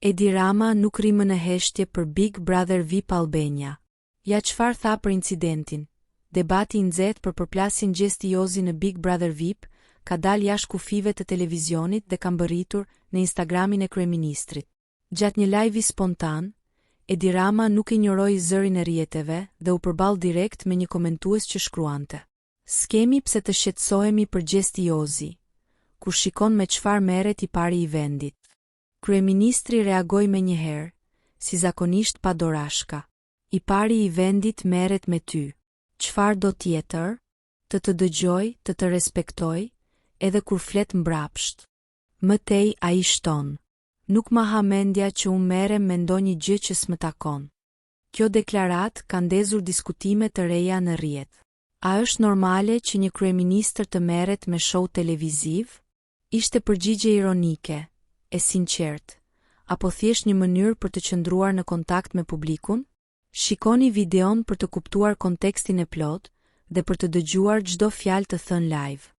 Edi Rama nuk rrimë në heshtje për Big Brother VIP Albania. Ja çfarë tha për incidentin? Debati i nxehtë për përplasjen gjestiozi në Big Brother VIP ka dalë jashtë kufive të televizionit dhe ka mbërritur në Instagramin e kryeministrit. Gjatë një live spontan, Edi Rama nuk injoroi zërin e rrjeteve dhe u përball direkt me një komentues që shkruante: "Skemi pse të shqetësohemi për gjestiozi, kur shikon me çfarë merret i pari i vendit." Kryeministri reagoi menjëherë, si zakonisht pa dorashka: "I pari i vendit merret me ty. Çfarë do tjetër? Të dëgjoj, të respektoj, edhe kur flet mbrapsht." Më tej ai shton: "Nuk ma ha mendja që unë merrem me ndonjë gjë që s'më takon." Kjo deklarat ka ndezur diskutime të reja në rrjet. A është normale që një kryeministër të merret me show televiziv? Ishte përgjigje ironike, e sinqert, apo thjesht një mënyrë për të qëndruar në kontakt me publikun? Shikoni videon për të kuptuar kontekstin e plot dhe për të dëgjuar çdo fjalë të thënë live.